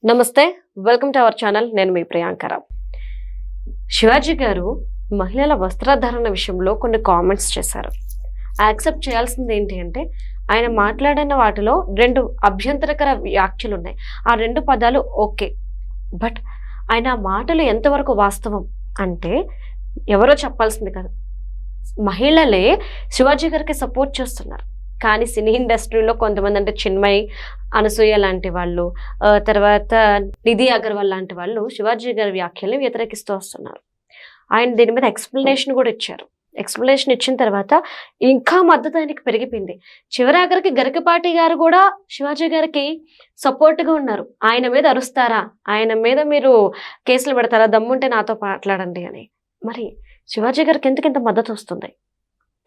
నమస్తే, welcome to our channel. నేను మీ ప్రియాంకరావు. శివాజీ గారు మహిళల వస్త్రధారణ విషయంలో కొన్ని కామెంట్స్ చేశారు. యాక్సెప్ట్ చేయాల్సింది ఏంటి అంటే, ఆయన మాట్లాడిన వాటిలో 2 అభ్యంతరకర వ్యాఖ్యలు ఉన్నాయి. ఆ 2 పదాలు ఓకే, బట్ ఆయన మాటలు ఎంతవరకు వాస్తవం అంటే ఎవరో చెప్పాల్సింది కాదు, మహిళలే శివాజీ గారికి సపోర్ట్ చేస్తున్నారు. కానీ సినీ ఇండస్ట్రీలో కొంతమంది అంటే చిన్మయి, అనసూయ లాంటి వాళ్ళు, తర్వాత నిధి అగర్వాల్ లాంటి వాళ్ళు శివాజీ గారి వ్యాఖ్యల్ని వ్యతిరేకిస్తూ వస్తున్నారు. ఆయన దీని మీద ఎక్స్ప్లెనేషన్ కూడా ఇచ్చారు. ఎక్స్ప్లెనేషన్ ఇచ్చిన తర్వాత ఇంకా మద్దతు ఆయనకి పెరిగిపోయింది. చివరాఖరికి గరికపాటి గారు కూడా శివాజీ గారికి సపోర్ట్గా ఉన్నారు. ఆయన మీద అరుస్తారా, ఆయన మీద మీరు కేసులు పెడతారా, దమ్ముంటే నాతో మాట్లాడండి అని. మరి శివాజీ గారికి ఎందుకు మద్దతు వస్తుంది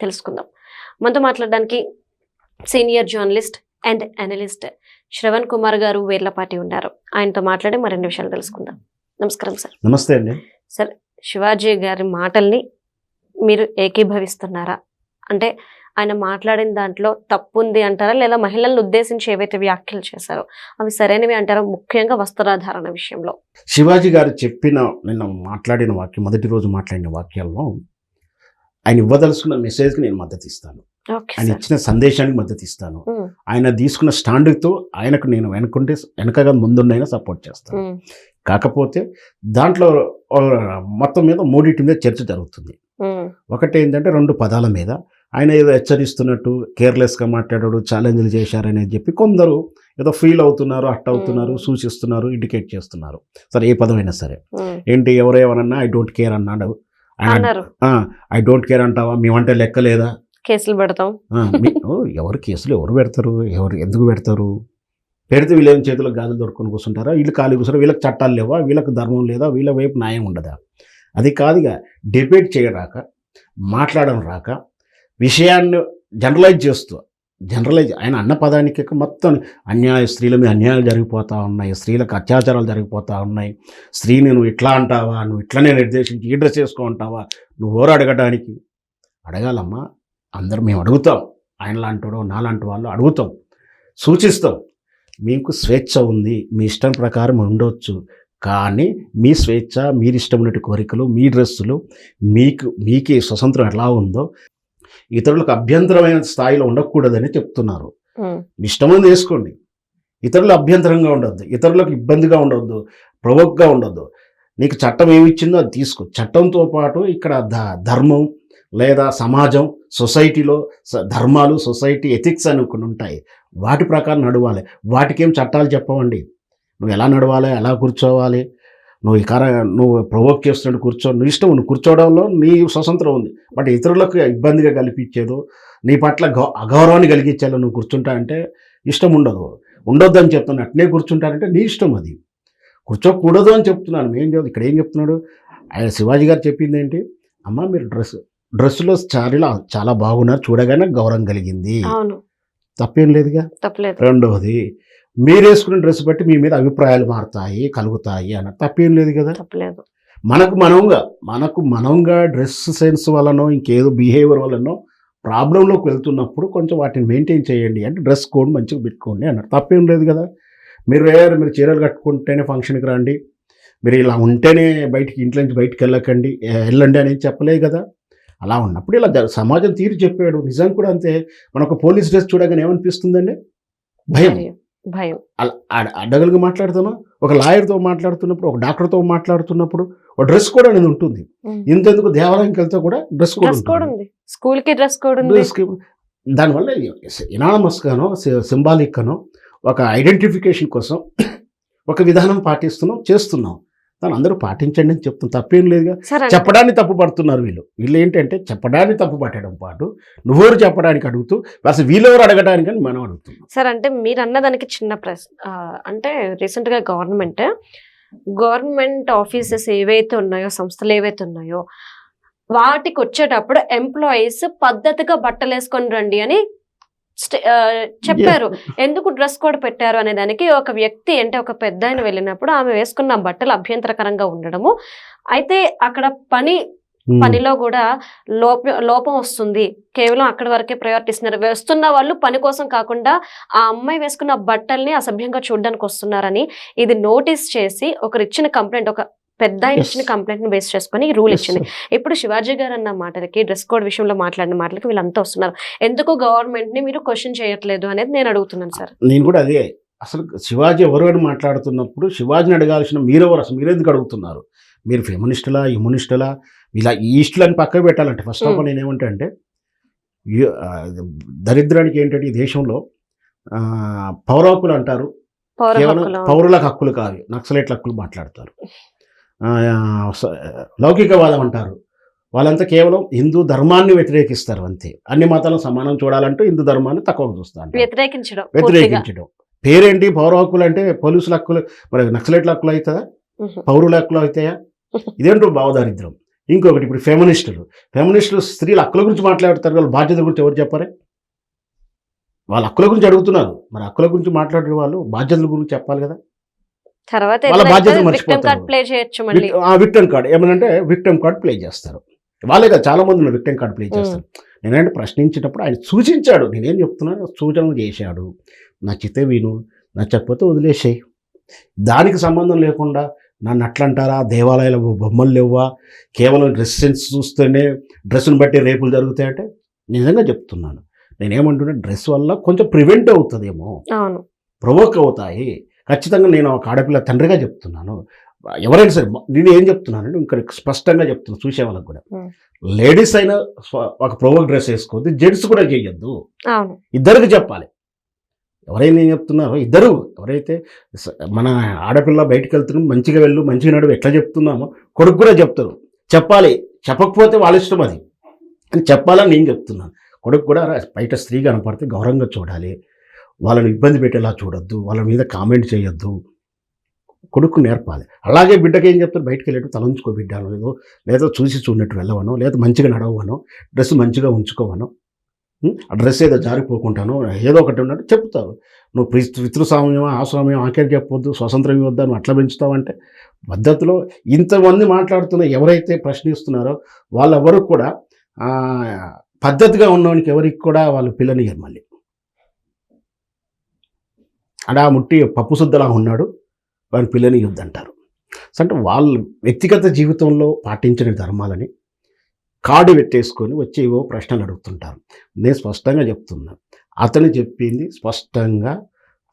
తెలుసుకుందాం. మనతో మాట్లాడడానికి senior journalist and analyst Shravan Kumar గారు వేర్లపాటి ఉన్నారు. ఆయనతో మాట్లాడి మరిన్ని విషయాలు తెలుసుకుందాం. నమస్కారం సార్. నమస్తే అండి. సార్, శివాజీ గారి మాటల్ని మీరు ఏకీభవిస్తున్నారా? అంటే ఆయన మాట్లాడిన దాంట్లో తప్పు ఉంది అంటారా, లేదా మహిళలను ఉద్దేశించి ఏవైతే వ్యాఖ్యలు చేశారో అవి సరైనవి అంటారా? ముఖ్యంగా వస్త్రధారణ విషయంలో శివాజీ గారు నిన్న మాట్లాడిన వాక్యం, మొదటి రోజు మాట్లాడిన వాక్యాల్లో ఆయన ఇవ్వదలుచుకున్న మెసేజ్కి నేను మద్దతు ఇస్తాను. ఆయన ఇచ్చిన సందేశానికి మద్దతు ఇస్తాను. ఆయన తీసుకున్న స్టాండ్తో ఆయనకు నేను వెనకగా ముందుండైనా సపోర్ట్ చేస్తాను. కాకపోతే దాంట్లో మొత్తం మీద 3 మీద చర్చ జరుగుతుంది. ఒకటి ఏంటంటే 2 పదాల మీద ఆయన ఏదో హెచ్చరిస్తున్నట్టు, కేర్లెస్గా మాట్లాడాడు, ఛాలెంజ్లు చేశారనేది చెప్పి కొందరు ఏదో ఫీల్ అవుతున్నారు, అవుతున్నారు, సూచిస్తున్నారు, ఇండికేట్ చేస్తున్నారు. సరే, ఏ పదమైనా సరే. ఏంటి ఎవరేమన్నా ఐ డోంట్ కేర్ అన్నాడు. ఐ డోంట్ కేర్ అంటావా, మేమంటే లెక్క లేదా, కేసులు పెడతాం. ఎవరు కేసులు ఎవరు పెడతారు, ఎవరు ఎందుకు పెడతారు? పెడితే వీళ్ళేం చేతులకు గాజులు దొరుకుని కూర్చుంటారా? వీళ్ళు ఖాళీ కూర్చుంటారు. వీళ్ళకి చట్టాలు లేవా, వీళ్ళకి ధర్మం లేదా, వీళ్ళ వైపు న్యాయం ఉండదా? అది కాదుగా, డిబేట్ చేయరాక, మాట్లాడడం రాక, విషయాన్ని జనరలైజ్ ఆయన అన్న పదానికి మొత్తం స్త్రీల మీద అన్యాయాలు జరిగిపోతూ ఉన్నాయి, స్త్రీలకు అత్యాచారాలు జరిగిపోతూ ఉన్నాయి, స్త్రీని నువ్వు ఇట్లా అంటావా, నువ్వు ఇట్లనే నిర్దేశించి ఈ డ్రెస్ వేసుకుంటావా, నువ్వు ఎవరు అడగడానికి? అడగాలమ్మా, అందరూ మేము అడుగుతాం. ఆయన లాంటి నాలాంటి వాళ్ళు అడుగుతాం, సూచిస్తాం. మీకు స్వేచ్ఛ ఉంది, మీ ఇష్టం ప్రకారం ఉండొచ్చు, కానీ మీ స్వేచ్ఛ, మీరు ఇష్టమైనటువంటి కోరికలు, మీ డ్రెస్సులు, మీకే స్వతంత్రం ఎలా ఉందో ఇతరులకు అభ్యంతరమైన స్థాయిలో ఉండకూడదని చెప్తున్నారు. ఇష్టమైనది వేసుకోండి, ఇతరులు అభ్యంతరంగా ఉండొద్దు, ఇతరులకు ఇబ్బందిగా ఉండొద్దు, ప్రవోక్గా ఉండొద్దు. నీకు చట్టం ఏమి ఇచ్చిందో అది తీసుకో. చట్టంతో పాటు ఇక్కడ ధర్మం లేదా సమాజం, సొసైటీలో ధర్మాలు, సొసైటీ ఎథిక్స్ అని కొన్ని ఉంటాయి. వాటి ప్రకారం నడవాలి. వాటికేం చట్టాలు చెప్పవండి. నువ్వు ఎలా నడవాలి, ఎలా కూర్చోవాలి, నువ్వు ప్రొవోక్ చేస్తున్నట్టు నువ్వు ఇష్టం, నువ్వు కూర్చోవడంలో నీ స్వతంత్రం ఉంది. బట్ ఇతరులకు ఇబ్బందిగా కల్పించేదో, నీ పట్ల అగౌరవాన్ని కలిగించేలా నువ్వు కూర్చుంటా అంటే ఇష్టం ఉండొద్దు అని చెప్తున్నాను. అట్నే కూర్చుంటానంటే నీ ఇష్టం, అది కూర్చోకూడదు అని చెప్తున్నాను. ఇక్కడ ఏం చెప్తున్నాడు ఆయన? శివాజీ గారు చెప్పింది ఏంటి? అమ్మ, మీరు డ్రెస్సులో చాలా బాగున్నారు, చూడగానే గౌరవం కలిగింది, తప్పేం లేదుగా. రెండవది, మీరు వేసుకున్న డ్రెస్ బట్టి మీ మీద అభిప్రాయాలు కలుగుతాయి అన్న తప్పేం లేదు కదా. మనకు మనంగా డ్రెస్ సెన్స్ వలనో ఇంకేదో బిహేవియర్ వలనో ప్రాబ్లంలోకి వెళ్తున్నప్పుడు కొంచెం వాటిని మెయింటైన్ చేయండి అంటే డ్రెస్ కోడ్ మంచిగా పెట్టుకోండి అన్నారు. తప్పేం లేదు కదా. మీరు చీరలు కట్టుకుంటేనే ఫంక్షన్కి రండి, మీరు ఇలా ఉంటేనే ఇంట్లో నుంచి బయటికి వెళ్ళండి అనేది చెప్పలేదు కదా. అలా ఉన్నప్పుడు ఇలా సమాజం తీరు చెప్పాడు. నిజం కూడా అంతే. మనకు పోలీస్ డ్రెస్ చూడగానే ఏమనిపిస్తుందండి? భయం. అడ్డగలుగా మాట్లాడుతున్నాం. ఒక లాయర్తో మాట్లాడుతున్నప్పుడు, ఒక డాక్టర్తో మాట్లాడుతున్నప్పుడు ఒక డ్రెస్ కోడ్ అనేది ఉంటుంది. ఇంతెందుకు దేవాలయంకి వెళ్తే కూడా డ్రెస్ కోడ్ ఉంది, స్కూల్కి డ్రెస్ కోడ్ ఉంది. దానివల్ల ఇనానమస్ గానో సింబాలిక్ గానో ఒక ఐడెంటిఫికేషన్ కోసం ఒక విధానం చేస్తున్నాం. దాన్ని అందరూ పాటించండి అని చెప్తాం. తప్పేం లేదుగా. చెప్పడాన్ని తప్పు పడుతున్నారు వీళ్ళు ఏంటంటే చెప్పడాన్ని తప్పు పట్టడం పాటు నువ్వెవరు చెప్పడానికి అడుగుతూ అసలు వీళ్ళెవరు అడగడానికి అని మనం అడుగుతున్నాం. సార్, అంటే మీరు అన్నదానికి చిన్న ప్రశ్న. అంటే రీసెంట్గా గవర్నమెంట్ ఆఫీసెస్ ఏవైతే ఉన్నాయో, సంస్థలు ఏవైతే ఉన్నాయో, వాటికి వచ్చేటప్పుడు ఎంప్లాయీస్ పద్ధతిగా బట్టలు వేసుకొని రండి అని చెప్పారు. ఎందుకు డ్రెస్ కోడ్ పెట్టారు అనే దానికి ఒక వ్యక్తి అంటే ఒక పెద్ద ఆయన వెళ్ళినప్పుడు ఆమె వేసుకున్న బట్టలు అభ్యంతరకరంగా ఉండడము, అయితే అక్కడ పని పనిలో కూడా లోపం వస్తుంది, కేవలం అక్కడి వరకే ప్రయారిటీ ఇస్తున్నారు, వస్తున్న వాళ్ళు పని కోసం కాకుండా ఆ అమ్మాయి వేసుకున్న బట్టల్ని అసభ్యంగా చూడడానికి వస్తున్నారని ఇది నోటీస్ చేసి ఒకరు ఇచ్చిన కంప్లైంట్, ఒక పెద్ద ఆయన ఇచ్చిన కంప్లైంట్ ని బేస్ చేసుకుని రూల్ ఇచ్చింది. ఇప్పుడు శివాజీ గారు అన్న మాటలకి, డ్రెస్ కోడ్ విషయంలో మాట్లాడిన మాటలకి వీళ్ళంతా వస్తున్నారు. ఎందుకు గవర్నమెంట్ ని మీరు క్వశ్చన్ చేయట్లేదు అనేది నేను అడుగుతున్నాను సార్. నేను కూడా అదే, అసలు శివాజీ ఎవరు అని మాట్లాడుతున్నప్పుడు శివాజీని అడగాల్సిన మీరెవరు, అసలు మీరెందుకు అడుగుతున్నారు? మీరు ఫెమినిస్టులా, ఇమ్యూనిస్టులా, ఇలా ఈస్టులని పక్కకు పెట్టాలంటే ఫస్ట్ ఆఫ్ ఆల్ నేనేమంటే అంటే దరిద్రానికి ఏంటంటే ఈ దేశంలో పౌర హక్కులు అంటారు, కేవలం పౌరులకు హక్కులు కాదు, నక్సలైట్ల హక్కులు మాట్లాడతారు. లౌకికవాదం అంటారు, వాళ్ళంతా కేవలం హిందూ ధర్మాన్ని వ్యతిరేకిస్తారు అంతే. అన్ని మతాలను సమానం చూడాలంటూ హిందూ ధర్మాన్ని తక్కువ చూస్తారు, వ్యతిరేకించడం. పేరేంటి పౌర హక్కులు అంటే పోలీసుల హక్కులు, మరి నక్సలైట్ల హక్కులు అవుతుందా? పౌరుల హక్కులు అవుతాయా? ఇదేంటో భావదారిద్రం. ఇంకొకటి ఇప్పుడు ఫెమినిస్టులు స్త్రీల హక్కుల గురించి మాట్లాడతారు, వాళ్ళ బాధ్యత గురించి ఎవరు చెప్పారే? వాళ్ళ హక్కుల గురించి అడుగుతున్నారు, మరి హక్కుల గురించి మాట్లాడే వాళ్ళు బాధ్యతల గురించి చెప్పాలి కదా. వాళ్ళ బాధ్యతలు మర్చిపోతారు. విక్టిమ్ కార్డ్ ఏమనంటే విక్టిమ్ కార్డ్ ప్లే చేస్తారు, వాళ్ళే కదా చాలా మంది విక్టిమ్ కార్డ్ ప్లే చేస్తారు. నేనంటే ప్రశ్నించినప్పుడు ఆయన సూచించాడు, నేనేం చెప్తున్నాను, సూచనలు చేశాడు, నచ్చితే విను, నచ్చకపోతే వదిలేసేయి. దానికి సంబంధం లేకుండా నన్ను అట్లంటారా, దేవాలయాల బొమ్మలు లేవా, కేవలం డ్రెస్ సెన్స్ చూస్తేనే డ్రెస్సును బట్టి రేపులు జరుగుతాయంటే నిజంగా చెప్తున్నాను. నేనేమంటున్నా, డ్రెస్ వల్ల కొంచెం ప్రివెంట్ అవుతుందేమో, ప్రొవోక్ అవుతాయి ఖచ్చితంగా. నేను ఒక ఆడపిల్ల తండ్రిగా చెప్తున్నాను, ఎవరైనా సరే నేను ఏం చెప్తున్నానంటే ఇంకా స్పష్టంగా చెప్తున్నాను చూసే వాళ్ళకి కూడా, లేడీస్ అయినా ఒక ప్రొవోక్ డ్రెస్ వేసుకోవద్దు, జెంట్స్ కూడా చేయొద్దు, ఇద్దరికి చెప్పాలి. ఎవరైనా ఏం చెప్తున్నారో ఇద్దరు, ఎవరైతే మన ఆడపిల్ల బయటకు వెళ్తున్నాం మంచిగా వెళ్ళు మంచిగా నడువు ఎట్లా చెప్తున్నామో కొడుకు కూడా చెప్తారు, చెప్పాలి. చెప్పకపోతే వాళ్ళ ఇష్టం అది అని చెప్పాలని నేను చెప్తున్నాను. కొడుకు కూడా బయట స్త్రీ కనపడితే గౌరవంగా చూడాలి, వాళ్ళని ఇబ్బంది పెట్టేలా చూడొద్దు, వాళ్ళ మీద కామెంట్ చేయొద్దు, కొడుకు నేర్పాలి. అలాగే బిడ్డకి ఏం చెప్తారు, బయటకు వెళ్ళేట్టు తలంచుకో బిడ్డ, లేదో చూసి చూడనట్టు వెళ్ళవనో, లేదా మంచిగా నడవనో, డ్రెస్ మంచిగా ఉంచుకోవనో, ఆ డ్రెస్ ఏదో జారిపోకుంటాను ఏదో ఒకటి ఉన్నట్టు చెప్తారు. నువ్వు పితృస్వామ్యం ఆస్వామ్యం ఆఖరి చెప్పొద్దు, స్వతంత్రం ఇవ్వద్దు, నువ్వు అట్లా పెంచుతావంటే పద్ధతిలో ఇంతమంది మాట్లాడుతున్న ఎవరైతే ప్రశ్నిస్తున్నారో వాళ్ళెవరు కూడా పద్ధతిగా ఉన్నవానికి ఎవరికి కూడా వాళ్ళు పిల్లనియరు. మళ్ళీ అడా ముట్టి పప్పు శుద్ధలా ఉన్నాడు వాని పిల్లనియొద్దు అంటారు. అంటే వాళ్ళ వ్యక్తిగత జీవితంలో పాటించిన ధర్మాలని కార్డు పెట్టేసుకొని వచ్చి ఏవో ప్రశ్నలు అడుగుతుంటారు. నేను స్పష్టంగా చెప్తున్నా, అతను చెప్పింది స్పష్టంగా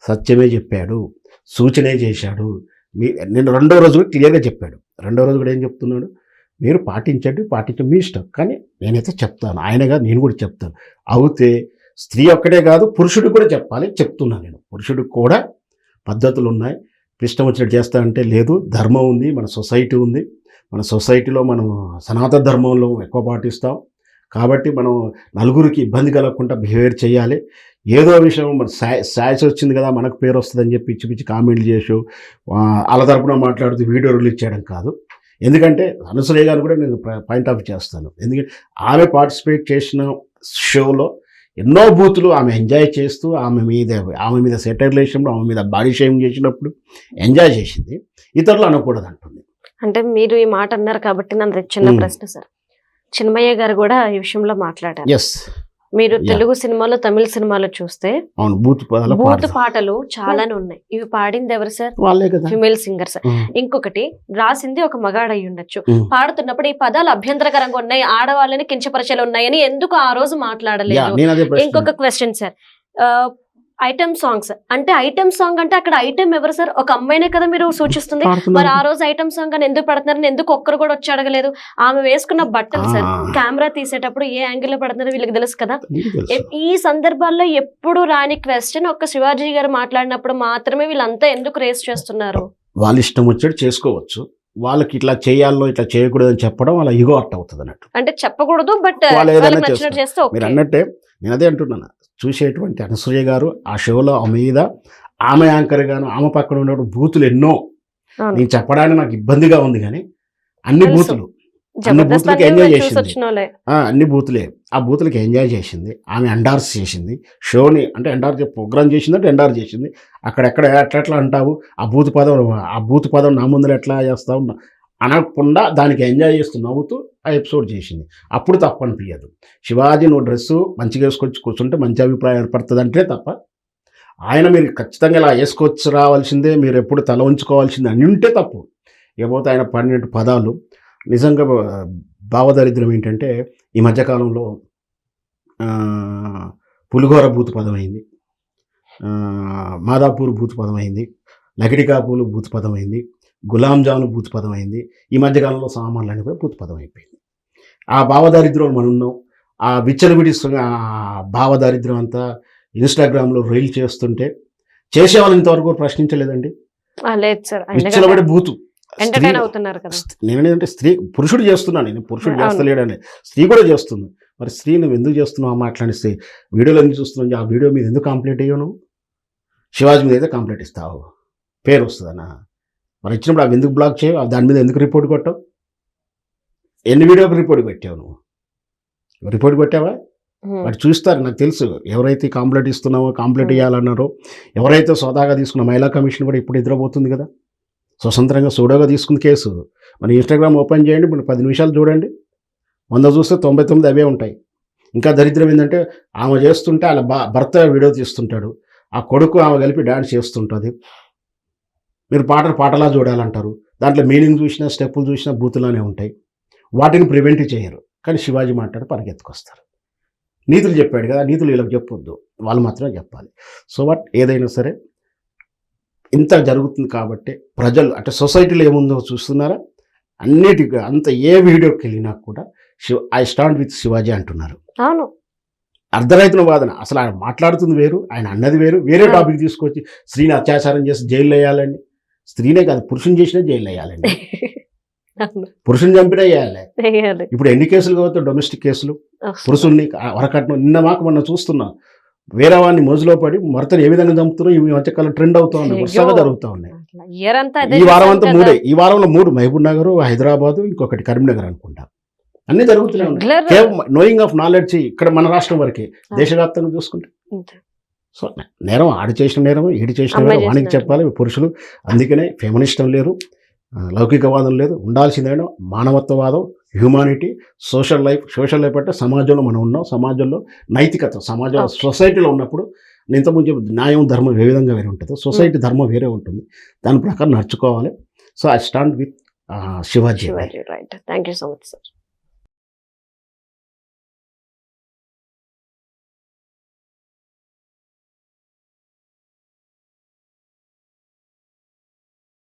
సత్యమే చెప్పాడు, సూచనే చేశాడు. నేను రెండో రోజు కూడా క్లియర్గా చెప్పాడు. రెండో రోజు కూడా ఏం చెప్తున్నాడు, మీరు పాటించండి మీ ఇష్టం, కానీ నేనైతే చెప్తాను, ఆయనగా నేను కూడా చెప్తాను. అవుతే స్త్రీ ఒక్కటే కాదు పురుషుడికి కూడా చెప్పాలి చెప్తున్నాను. నేను పురుషుడికి కూడా పద్ధతులు ఉన్నాయి, ఇష్టం వచ్చినట్టు చేస్తా అంటే లేదు, ధర్మం ఉంది, మన సొసైటీ ఉంది, మన సొసైటీలో మనం సనాతన ధర్మంలో ఎక్కువ పాటిస్తాం కాబట్టి మనం నలుగురికి ఇబ్బంది కలగకుండా బిహేవియర్ చేయాలి. ఏదో విషయం మన శాయస్ వచ్చింది కదా మనకు పేరు వస్తుందని చెప్పి పిచ్చి పిచ్చి కామెంట్లు చేసి వాళ్ళ తరపున మాట్లాడుతూ వీడియో రిలీజ్ చేయడం కాదు. ఎందుకంటే అనసూయ గారు కూడా నేను పాయింట్ ఆఫ్ చేస్తాను, ఎందుకంటే ఆమె పార్టిసిపేట్ చేసిన షోలో ఎన్నో బూతులు ఆమె ఎంజాయ్ చేస్తూ ఆమె మీద సెటైర్లు వేసినప్పుడు, ఆమె మీద బాడీ షేమింగ్ చేసినప్పుడు ఎంజాయ్ చేసింది, ఇతరులు అనకూడదు అంటుంది. అంటే మీరు ఈ మాట అన్నారు కాబట్టి నన్ను చిన్న ప్రశ్న సార్, చిన్మయ్య గారు కూడా ఈ విషయంలో మాట్లాడారు. మీరు తెలుగు సినిమాలో తమిళ సినిమాలో చూస్తే బూత్ పాటలు చాలానే ఉన్నాయి. ఇవి పాడింది ఎవరు సార్? Female singer sir. ఇంకొకటి రాసింది ఒక మగాడు అయి ఉండొచ్చు. పాడుతున్నప్పుడు ఈ పదాలు అభ్యంతరకరంగా ఉన్నాయి, ఆడవాళ్ళని కించపరిచేలు ఉన్నాయని ఎందుకు ఆ రోజు మాట్లాడలేదు? ఇంకొక క్వశ్చన్ సార్, ఐటమ్ సాంగ్స్ అంటే ఐటమ్ సాంగ్ అంటే అక్కడ ఐటమ్ ఎవరు సార్? ఒక అమ్మాయినే కదా మీరు సూచిస్తుంది. మరి ఆ రోజు ఐటమ్ సాంగ్ అని ఎందుకు పడుతున్నారని ఎందుకు ఒక్కరు కూడా వచ్చి అడగలేదు? ఆమె వేసుకున్న బట్టలు సార్ కెమెరా తీసేటప్పుడు ఏ యాంగిల్ లో పడుతున్నారో వీళ్ళకి తెలుసు కదా. ఈ సందర్భాల్లో ఎప్పుడు రాని క్వశ్చన్ ఒక్క శివాజీ గారు మాట్లాడినప్పుడు మాత్రమే వీళ్ళంతా ఎందుకు రేస్ చేస్తున్నారు? వాళ్ళ ఇష్టం వచ్చేది చేసుకోవచ్చు, వాళ్ళకి ఇట్లా చేయాలో ఇట్లా చేయకూడదు అని చెప్పడం వాళ్ళ ఈగో అట్ అవుతుంది అన్నట్టు. అంటే చెప్పకూడదు బట్ మీరు అన్నట్టే నేను అదే అంటున్నాను. చూసేటువంటి అనసూయ గారు ఆ షోలో ఆమె యాంకర్ గాను ఆమె పక్కన ఉన్నప్పుడు బూతులు ఎన్నో, నేను చెప్పడానికి నాకు ఇబ్బందిగా ఉంది, కానీ అన్ని బూతులకి ఎంజాయ్ చేసింది, అన్ని బూతులే ఆ బూతులకి ఎంజాయ్ చేసింది. ఆమె ఎండార్స్ చేసింది షోని, అంటే ఎండార్ ప్రోగ్రామ్ చేసిందంటే ఎండార్ చేసింది. అక్కడెక్కడ ఎట్లా అంటావు, ఆ బూత్ పదం నా ముందర ఎట్లా చేస్తావు, అనకుండా దానికి ఎంజాయ్ చేస్తూ నవ్వుతూ ఆ ఎపిసోడ్ చేసింది. అప్పుడు తప్పు అనిపించదు. శివాజీ నువ్వు డ్రెస్సు మంచిగా వేసుకొచ్చి కూర్చుంటే మంచి అభిప్రాయం ఏర్పడుతుంది అంటే తప్ప, ఆయన మీరు ఖచ్చితంగా ఇలా వేసుకొచ్చి రావాల్సిందే, మీరు ఎప్పుడు తల ఉంచుకోవాల్సిందే అని ఉంటే తప్పు. ఇకపోతే ఆయన పడినట్టు పదాలు నిజంగా భావదారిద్ర్యం ఏంటంటే, ఈ మధ్యకాలంలో పులిహోర బూతు పదమైంది, మాదాపూర్ బూతు పదమైంది, లకిడికాపూలు బూతు పదమైంది, గులాం జాములు బూతు పదమైంది. ఈ మధ్యకాలంలో సామాన్లు అని కూడా బూతు పదం అయిపోయింది. ఆ భావదారిద్ర్యం మనం ఉన్నాం. ఆ విచ్చలవిడి భావదారిద్ర్యం అంతా ఇన్స్టాగ్రామ్లో రీల్ చేస్తుంటే చేసేవాళ్ళు ఇంతవరకు ప్రశ్నించలేదండి. లేదు సార్, విచ్చలవిడి బూతు ఎంటర్టైన్ అవుతున్నారు కదా. నేనేంటంటే పురుషుడు చేస్తున్నాను, నేను పురుషుడు చేస్తలేడని, స్త్రీ కూడా చేస్తుంది. మరి స్త్రీ నువ్వు ఎందుకు చేస్తున్నావు అమ్మా అట్లాంటి వీడియోలు ఎందుకు చూస్తున్నావు? ఆ వీడియో మీద ఎందుకు కంప్లైంట్ అయ్యావు? నువ్వు శివాజీ మీద అయితే కంప్లైంట్ ఇస్తావు, పేరు వస్తుందన్నా. మరి ఇచ్చినప్పుడు అవి ఎందుకు బ్లాక్ చేయవు? దాని మీద ఎందుకు రిపోర్ట్ కొట్టావు? ఎన్ని వీడియోకి రిపోర్ట్ పెట్టావు? నువ్వు రిపోర్ట్ కొట్టావా? వాటి చూస్తారు, నాకు తెలుసు. ఎవరైతే కంప్లైంట్ ఇస్తున్నామో, కంప్లైంట్ ఇవ్వాలన్నారో, ఎవరైతే సోదాగా తీసుకున్న మహిళా కమిషన్ కూడా ఇప్పుడు నిద్రపోతుంది కదా, స్వతంత్రంగా సూడోగా తీసుకున్న కేసు. మన ఇన్స్టాగ్రామ్ ఓపెన్ చేయండి, ఇప్పుడు 10 నిమిషాలు చూడండి, 100 చూస్తే 99 అవే ఉంటాయి. ఇంకా దరిద్రం ఏంటంటే, ఆమె చేస్తుంటే వాళ్ళ భర్త వీడియో తీస్తుంటాడు, ఆ కొడుకు ఆమె కలిపి డాన్స్ చేస్తుంటుంది. మీరు పాటలా చూడాలంటారు, దాంట్లో మీనింగ్ చూసినా స్టెప్పులు చూసినా బూతులానే ఉంటాయి. వాటిని ప్రివెంట్ చేయరు. కానీ శివాజీ మాట్లాడి పరిగెత్తుకొస్తారు. నీతులు చెప్పాడు కదా, నీతులు వీళ్ళకి చెప్పొద్దు, వాళ్ళు మాత్రమే చెప్పాలి. సో వాట్ ఏదైనా సరే ఇంత జరుగుతుంది కాబట్టి ప్రజలు అంటే సొసైటీలో ఏముందో చూస్తున్నారా? అన్నిటికీ అంత ఏ వీడియోకి వెళ్ళినా కూడా ఐ స్టాండ్ విత్ శివాజీ అంటున్నారు. అవును, అర్ధరైతుల వాదన. అసలు ఆయన మాట్లాడుతుంది వేరు, ఆయన అన్నది వేరు. వేరే టాపిక్ తీసుకొచ్చి స్త్రీని అత్యాచారం చేసి జైల్లో వేయాలండి. స్త్రీనే కాదు, పురుషుని చేసినా జైల్లో వేయాలండి. పురుషుని చంపినా వేయాలి. ఇప్పుడు ఎన్ని కేసులు కావచ్చు, డొమెస్టిక్ కేసులు, పురుషుల్ని వరకట్నం. నిన్న మాకు మొన్న చూస్తున్నాం, వేరే వాడిని మోజులో పడి మరతను ఏ విధంగా చంపుతున్నాం. ఈ మధ్యకాలం ట్రెండ్ అవుతా ఉన్నాయి, వరుసగా జరుగుతూ ఉన్నాయి. ఈ వారం అంతా 3, ఈ వారంలో 3 మహబూబ్ నగర్, హైదరాబాద్, ఇంకొకటి కరీంనగర్ అనుకుంటా. అన్ని జరుగుతున్నాయి ఉన్నాయి. కేవలం నోయింగ్ ఆఫ్ నాలెడ్జ్ ఇక్కడ మన రాష్ట్రం వరకే, దేశవ్యాప్తంగా చూసుకుంటే. సో నేరం ఆడి చేసిన నేరం, ఈడి చేసిన నేరం వానికి చెప్పాలి పురుషులు. అందుకనే ఫెమినిస్టం లేరు, లౌకికవాదం లేదు, ఉండాల్సిందేనో మానవత్వవాదం, హ్యూమానిటీ, సోషల్ లైఫ్ అంటే సమాజంలో మనం ఉన్నాం. సమాజంలో నైతికత, సమాజంలో సొసైటీలో ఉన్నప్పుడు ఇంతకుముందు న్యాయం ధర్మం ఏ విధంగా వేరే ఉంటుందో సొసైటీ ధర్మం వేరే ఉంటుంది. దాని ప్రకారం నడుచుకోవాలి. So I stand with Shivaji. Right, thank you so much sir.